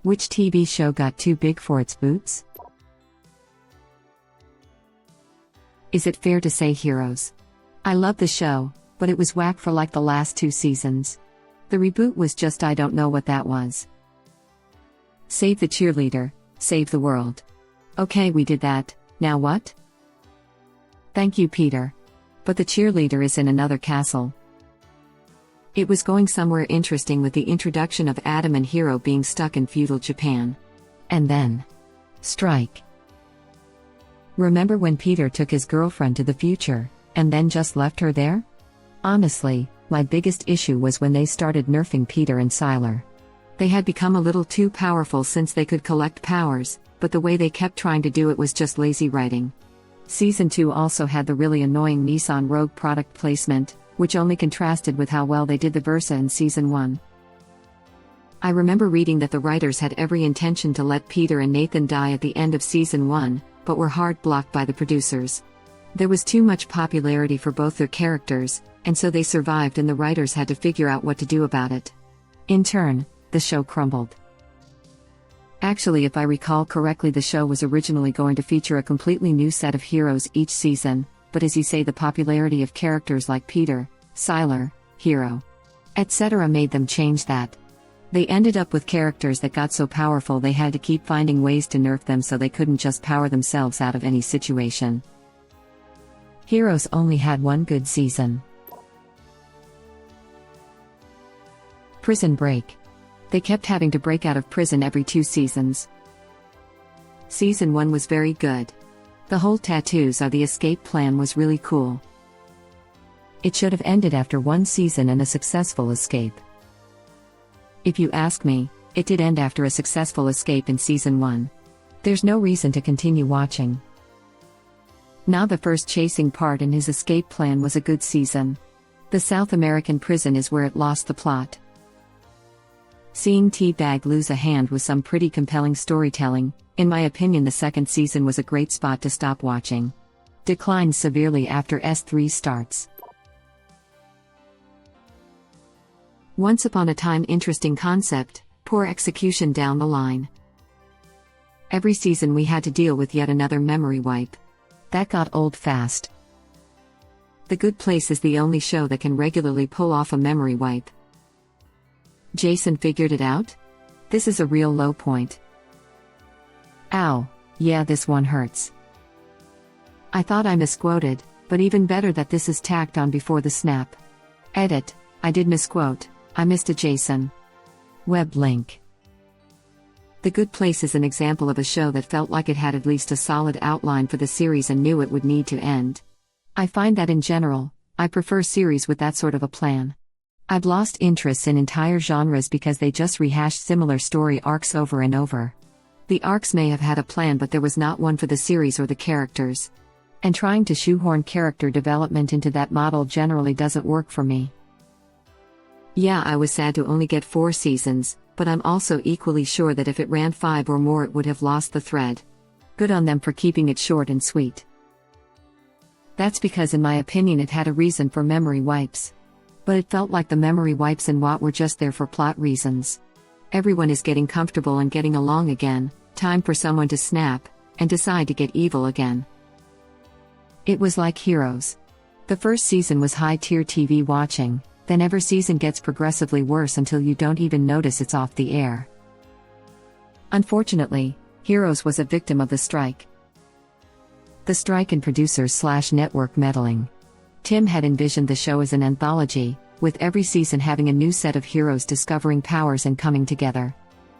Which TV show got too big for its boots? Is it fair to say Heroes? I love the show, but it was whack for like the last 2 seasons. The reboot was just I don't know what that was. Save the cheerleader, save the world. Okay, we did that, now what? Thank you, Peter. But the cheerleader is in another castle. It was going somewhere interesting with the introduction of Adam and Hero being stuck in feudal Japan. And then... strike. Remember when Peter took his girlfriend to the future, and then just left her there? Honestly, my biggest issue was when they started nerfing Peter and Sylar. They had become a little too powerful since they could collect powers, but the way they kept trying to do it was just lazy writing. Season 2 also had the really annoying Nissan Rogue product placement, which only contrasted with how well they did the Versa in Season 1. I remember reading that the writers had every intention to let Peter and Nathan die at the end of Season 1, but were hard blocked by the producers. There was too much popularity for both their characters, and so they survived and the writers had to figure out what to do about it. In turn, the show crumbled. Actually, if I recall correctly, the show was originally going to feature a completely new set of heroes each season, but as you say, the popularity of characters like Peter, Sylar, Hero, etc. made them change that. They ended up with characters that got so powerful they had to keep finding ways to nerf them so they couldn't just power themselves out of any situation. Heroes only had one good season. Prison Break. They kept having to break out of prison every 2 seasons. Season 1 was very good. The whole tattoos are the escape plan was really cool. It should have ended after 1 season and a successful escape. If you ask me, it did end after a successful escape in Season 1. There's no reason to continue watching. Now the first chasing part in his escape plan was a good season. The South American prison is where it lost the plot. Seeing T-Bag lose a hand was some pretty compelling storytelling. In my opinion, the second season was a great spot to stop watching. Declines severely after S3 starts. Once upon a time, interesting concept, poor execution down the line. Every season we had to deal with yet another memory wipe. That got old fast. The Good Place is the only show that can regularly pull off a memory wipe. Jason figured it out? This is a real low point. Ow, yeah, this one hurts. I thought I misquoted, but even better that this is tacked on before the snap. Edit, I did misquote, I missed a Jason. Web link. The Good Place is an example of a show that felt like it had at least a solid outline for the series and knew it would need to end. I find that in general, I prefer series with that sort of a plan. I've lost interest in entire genres because they just rehashed similar story arcs over and over. The arcs may have had a plan, but there was not one for the series or the characters. And trying to shoehorn character development into that model generally doesn't work for me. Yeah, I was sad to only get 4 seasons, but I'm also equally sure that if it ran 5 or more it would have lost the thread. Good on them for keeping it short and sweet. That's because in my opinion it had a reason for memory wipes. But it felt like the memory wipes in WoT were just there for plot reasons. Everyone is getting comfortable and getting along again, time for someone to snap, and decide to get evil again. It was like Heroes. The first season was high-tier TV watching, then every season gets progressively worse until you don't even notice it's off the air. Unfortunately, Heroes was a victim of the strike. The strike and producers/network meddling. Tim had envisioned the show as an anthology, with every season having a new set of heroes discovering powers and coming together.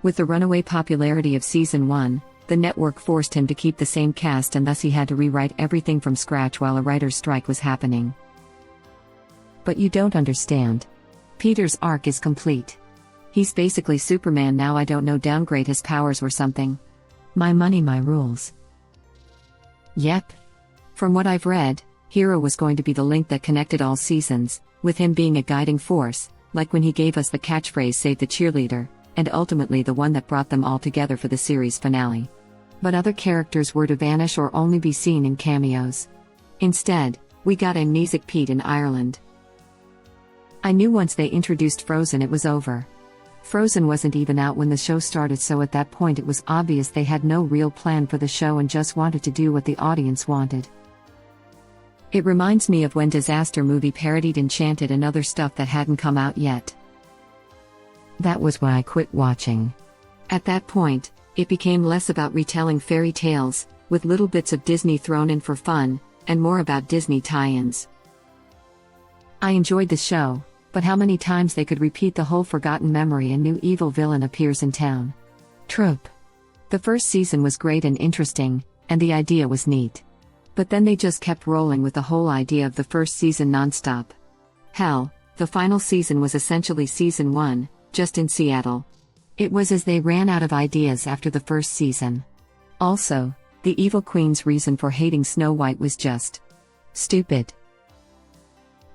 With the runaway popularity of Season 1, the network forced him to keep the same cast and thus he had to rewrite everything from scratch while a writer's strike was happening. But you don't understand. Peter's arc is complete. He's basically Superman now. I don't know, downgrade his powers or something. My money, my rules. Yep. From what I've read, Hero was going to be the link that connected all seasons, with him being a guiding force, like when he gave us the catchphrase "Save the cheerleader," and ultimately the one that brought them all together for the series finale. But other characters were to vanish or only be seen in cameos. Instead, we got Amnesic Pete in Ireland. I knew once they introduced Frozen it was over. Frozen wasn't even out when the show started, so at that point it was obvious they had no real plan for the show and just wanted to do what the audience wanted. It reminds me of when Disaster Movie parodied Enchanted and other stuff that hadn't come out yet. That was why I quit watching. At that point, it became less about retelling fairy tales, with little bits of Disney thrown in for fun, and more about Disney tie-ins. I enjoyed the show, but how many times they could repeat the whole forgotten memory and new evil villain appears in town trope. The first season was great and interesting, and the idea was neat. But then they just kept rolling with the whole idea of the first season nonstop. Hell, the final season was essentially season 1, just in Seattle. It was as they ran out of ideas after the first season. Also, the evil queen's reason for hating Snow White was just stupid.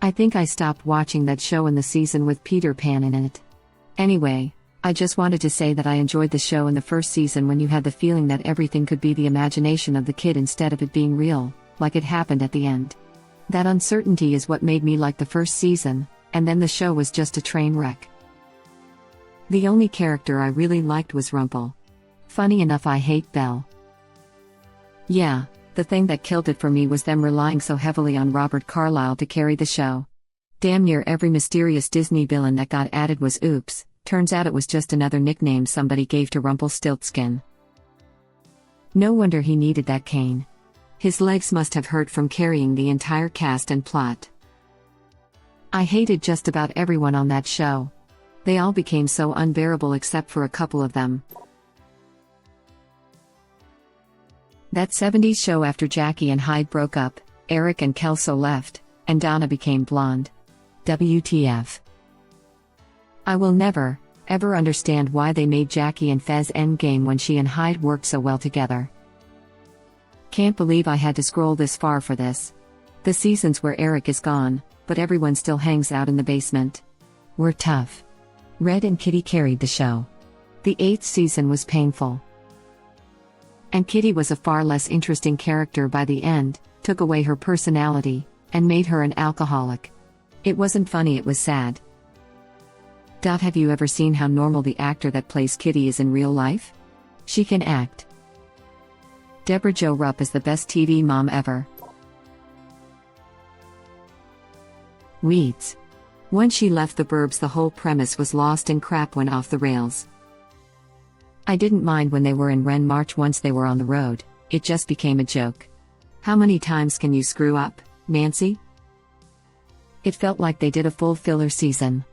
I think I stopped watching that show in the season with Peter Pan in it. Anyway, I just wanted to say that I enjoyed the show in the first season when you had the feeling that everything could be the imagination of the kid instead of it being real, like it happened at the end. That uncertainty is what made me like the first season, and then the show was just a train wreck. The only character I really liked was Rumple. Funny enough, I hate Belle. Yeah, the thing that killed it for me was them relying so heavily on Robert Carlyle to carry the show. Damn near every mysterious Disney villain that got added was oops, turns out it was just another nickname somebody gave to Rumpelstiltskin. No wonder he needed that cane. His legs must have hurt from carrying the entire cast and plot. I hated just about everyone on that show. They all became so unbearable except for a couple of them. That 70s show after Jackie and Hyde broke up, Eric and Kelso left, and Donna became blonde. WTF. I will never, ever understand why they made Jackie and Fez endgame when she and Hyde worked so well together. Can't believe I had to scroll this far for this. The seasons where Eric is gone, but everyone still hangs out in the basement, were tough. Red and Kitty carried the show. The 8th season was painful. And Kitty was a far less interesting character by the end, took away her personality, and made her an alcoholic. It wasn't funny, it was sad. Have you ever seen how normal the actor that plays Kitty is in real life? She can act. Deborah Jo Rupp is the best TV mom ever. Weeds. Once she left the burbs, the whole premise was lost and crap went off the rails. I didn't mind when they were in Ren March once they were on the road, it just became a joke. How many times can you screw up, Nancy? It felt like they did a full filler season.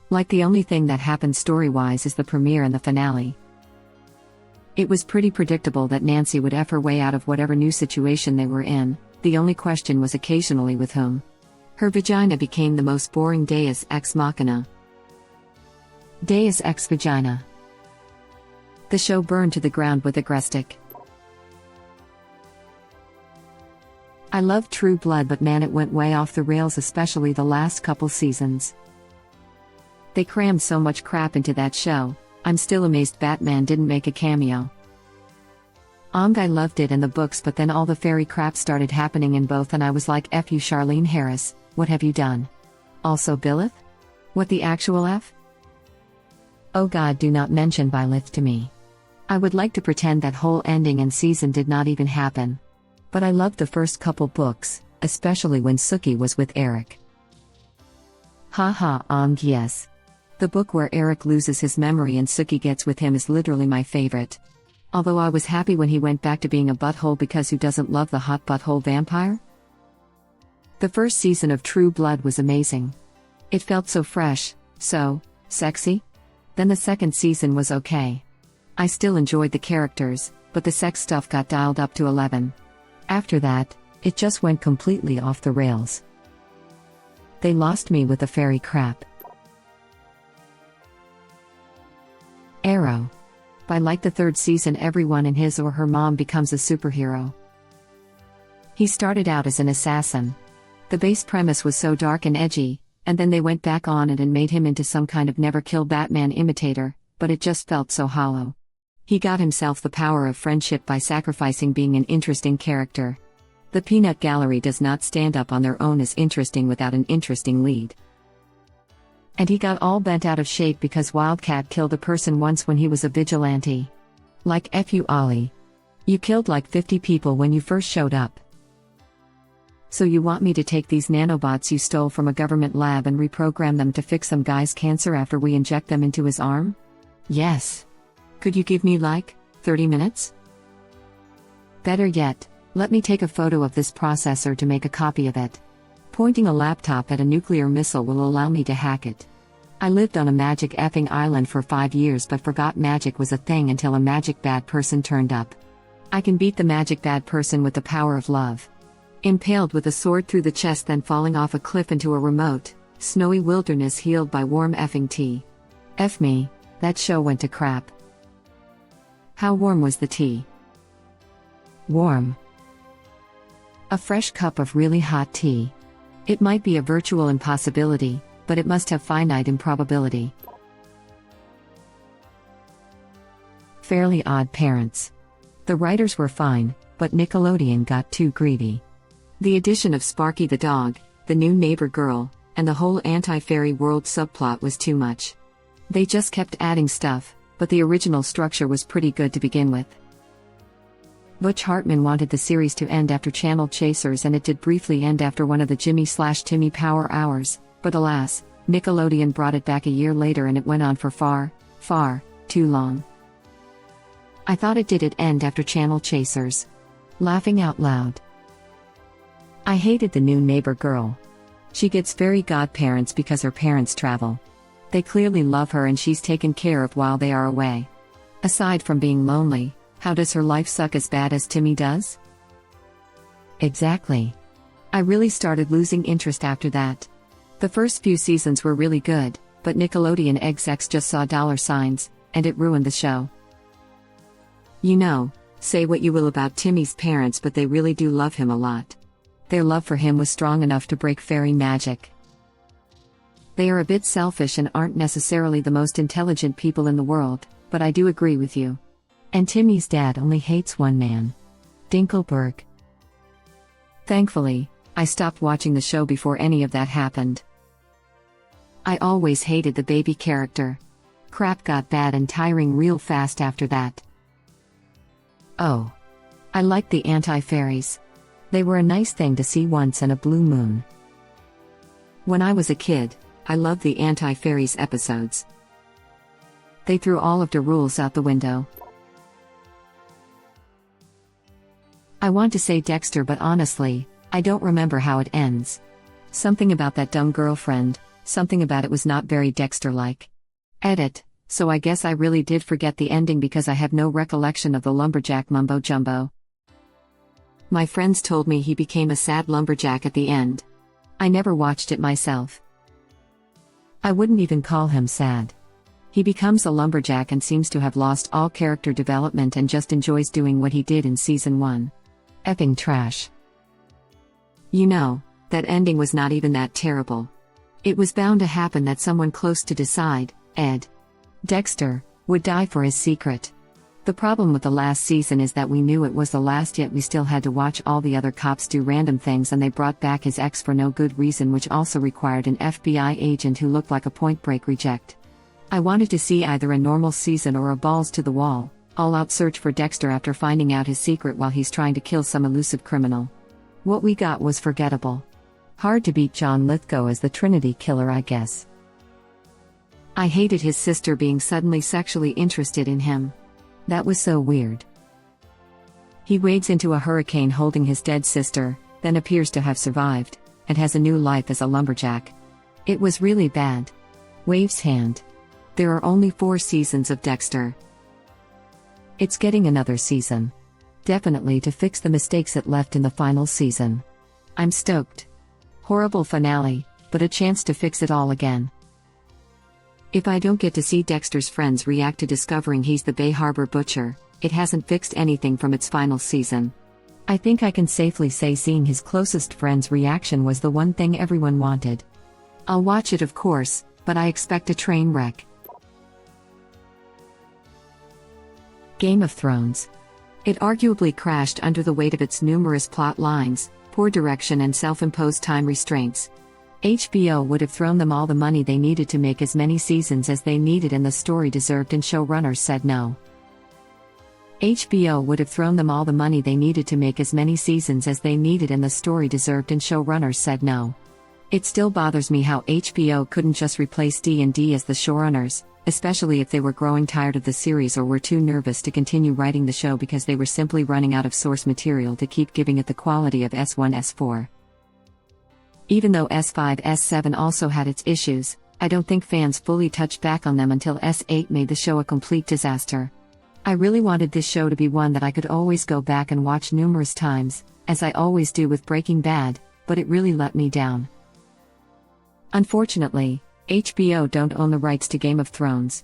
Like the only thing that happened story-wise is the premiere and the finale. It was pretty predictable that Nancy would F her way out of whatever new situation they were in, the only question was occasionally with whom. Her vagina became the most boring deus ex machina. Deus ex vagina. The show burned to the ground with agrestic. I loved True Blood, but man, it went way off the rails, especially the last couple seasons. They crammed so much crap into that show. I'm still amazed Batman didn't make a cameo. I loved it and the books, but then all the fairy crap started happening in both and I was like, F you Charlene Harris, what have you done? Also Byleth? What the actual F? Oh God, do not mention Byleth to me. I would like to pretend that whole ending and season did not even happen. But I loved the first couple books, especially when Sookie was with Eric. Yes. The book where Eric loses his memory and Sookie gets with him is literally my favorite. Although I was happy when he went back to being a butthole, because who doesn't love the hot butthole vampire? The first season of True Blood was amazing. It felt so fresh, so sexy. Then the second season was okay. I still enjoyed the characters, but the sex stuff got dialed up to 11. After that, it just went completely off the rails. They lost me with the fairy crap. Arrow. By like the third season, everyone and his or her mom becomes a superhero. He started out as an assassin. The base premise was so dark and edgy, and then they went back on it and made him into some kind of never-kill Batman imitator, but it just felt so hollow. He got himself the power of friendship by sacrificing being an interesting character. The peanut gallery does not stand up on their own as interesting without an interesting lead. And he got all bent out of shape because Wildcat killed a person once when he was a vigilante. Like F you Ollie. You killed like 50 people when you first showed up. So you want me to take these nanobots you stole from a government lab and reprogram them to fix some guy's cancer after we inject them into his arm? Yes. Could you give me like 30 minutes? Better yet, let me take a photo of this processor to make a copy of it. Pointing a laptop at a nuclear missile will allow me to hack it. I lived on a magic effing island for 5 years but forgot magic was a thing until a magic bad person turned up. I can beat the magic bad person with the power of love. Impaled with a sword through the chest, then falling off a cliff into a remote, snowy wilderness healed by warm effing tea. F me, that show went to crap. How warm was the tea? Warm. A fresh cup of really hot tea. It might be a virtual impossibility, but it must have finite improbability. Fairly Odd Parents. The writers were fine, but Nickelodeon got too greedy. The addition of Sparky the dog, the new neighbor girl, and the whole anti-fairy world subplot was too much. They just kept adding stuff, but the original structure was pretty good to begin with. Butch Hartman wanted the series to end after Channel Chasers, and it did briefly end after one of the Jimmy/Timmy Power Hours, but alas, Nickelodeon brought it back a year later and it went on for far, far too long. I thought it did end after Channel Chasers. Laughing out loud. I hated the new neighbor girl. She gets fairy godparents because her parents travel. They clearly love her and she's taken care of while they are away. Aside from being lonely, how does her life suck as bad as Timmy does? Exactly. I really started losing interest after that. The first few seasons were really good, but Nickelodeon execs just saw dollar signs, and it ruined the show. You know, say what you will about Timmy's parents, but they really do love him a lot. Their love for him was strong enough to break fairy magic. They are a bit selfish and aren't necessarily the most intelligent people in the world, but I do agree with you. And Timmy's dad only hates one man. Dinkelberg. Thankfully, I stopped watching the show before any of that happened. I always hated the baby character. Crap got bad and tiring real fast after that. Oh. I liked the anti-fairies. They were a nice thing to see once in a blue moon. When I was a kid, I loved the anti-fairies episodes. They threw all of the rules out the window. I want to say Dexter, but honestly, I don't remember how it ends. Something about that dumb girlfriend, something about it was not very Dexter-like. Edit, so I guess I really did forget the ending because I have no recollection of the lumberjack mumbo-jumbo. My friends told me he became a sad lumberjack at the end. I never watched it myself. I wouldn't even call him sad. He becomes a lumberjack and seems to have lost all character development and just enjoys doing what he did in season 1. Epping trash. You know, that ending was not even that terrible. It was bound to happen that someone close to decide, Ed. Dexter, would die for his secret. The problem with the last season is that we knew it was the last, yet we still had to watch all the other cops do random things, and they brought back his ex for no good reason, which also required an FBI agent who looked like a Point Break reject. I wanted to see either a normal season or a balls to the wall, all-out search for Dexter after finding out his secret while he's trying to kill some elusive criminal. What we got was forgettable. Hard to beat John Lithgow as the Trinity Killer, I guess. I hated his sister being suddenly sexually interested in him. That was so weird. He wades into a hurricane holding his dead sister, then appears to have survived, and has a new life as a lumberjack. It was really bad. Waves hand. There are only 4 seasons of Dexter. It's getting another season. Definitely to fix the mistakes it left in the final season. I'm stoked. Horrible finale, but a chance to fix it all again. If I don't get to see Dexter's friends react to discovering he's the Bay Harbor Butcher, it hasn't fixed anything from its final season. I think I can safely say seeing his closest friends' reaction was the one thing everyone wanted. I'll watch it, of course, but I expect a train wreck. Game of Thrones. It arguably crashed under the weight of its numerous plot lines, poor direction, and self-imposed time restraints. HBO would have thrown them all the money they needed to make as many seasons as they needed and the story deserved, and showrunners said no. HBO would have thrown them all the money they needed to make as many seasons as they needed and the story deserved, and showrunners said no. It still bothers me how HBO couldn't just replace D&D as the showrunners, especially if they were growing tired of the series or were too nervous to continue writing the show because they were simply running out of source material to keep giving it the quality of S1 S4. Even though S5 S7 also had its issues, I don't think fans fully touched back on them until S8 made the show a complete disaster. I really wanted this show to be one that I could always go back and watch numerous times, as I always do with Breaking Bad, but it really let me down. Unfortunately, HBO don't own the rights to Game of Thrones.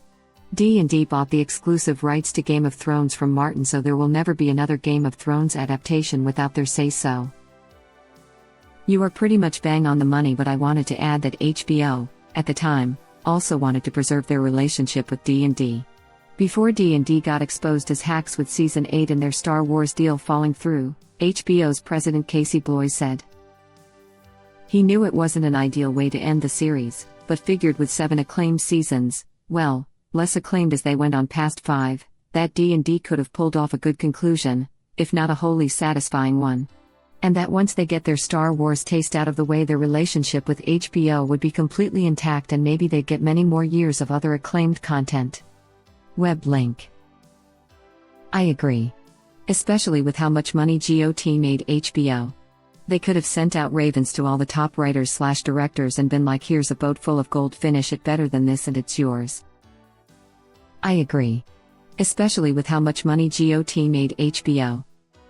D&D bought the exclusive rights to Game of Thrones from Martin, so there will never be another Game of Thrones adaptation without their say-so. You are pretty much bang on the money, but I wanted to add that HBO, at the time, also wanted to preserve their relationship with D&D. Before D&D got exposed as hacks with Season 8 and their Star Wars deal falling through, HBO's president Casey Bloys said he knew it wasn't an ideal way to end the series, but figured with 7 acclaimed seasons, well, less acclaimed as they went on past 5, that D&D could have pulled off a good conclusion, if not a wholly satisfying one. And that once they get their Star Wars taste out of the way, their relationship with HBO would be completely intact and maybe they'd get many more years of other acclaimed content. Web link. I agree. Especially with how much money GOT made HBO. They could have sent out ravens to all the top writers/directors and been like, here's a boat full of gold, finish it better than this and it's yours. I agree. Especially with how much money GOT made HBO.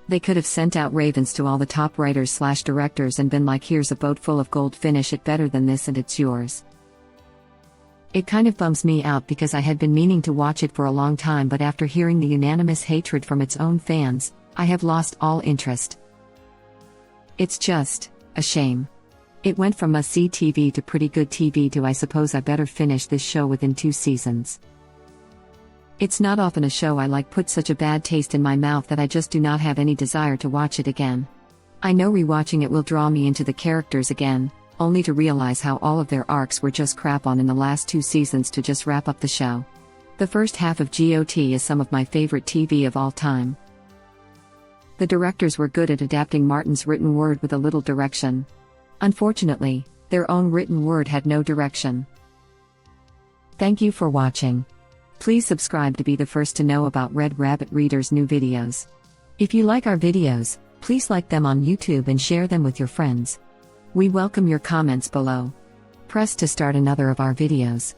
They could have sent out ravens to all the top writers/directors and been like, here's a boat full of gold, finish it better than this and it's yours. It kind of bums me out because I had been meaning to watch it for a long time, but after hearing the unanimous hatred from its own fans, I have lost all interest. It's just a shame. It went from must-see TV to pretty good TV to I suppose I better finish this show within 2 seasons. It's not often a show I like put such a bad taste in my mouth that I just do not have any desire to watch it again. I know rewatching it will draw me into the characters again, only to realize how all of their arcs were just crap on in the last 2 seasons to just wrap up the show. The first half of GOT is some of my favorite TV of all time. The directors were good at adapting Martin's written word with a little direction. Unfortunately, their own written word had no direction. Thank you for watching. Please subscribe to be the first to know about Red Rabbit Reader's new videos. If you like our videos, please like them on YouTube and share them with your friends. We welcome your comments below. Press to start another of our videos.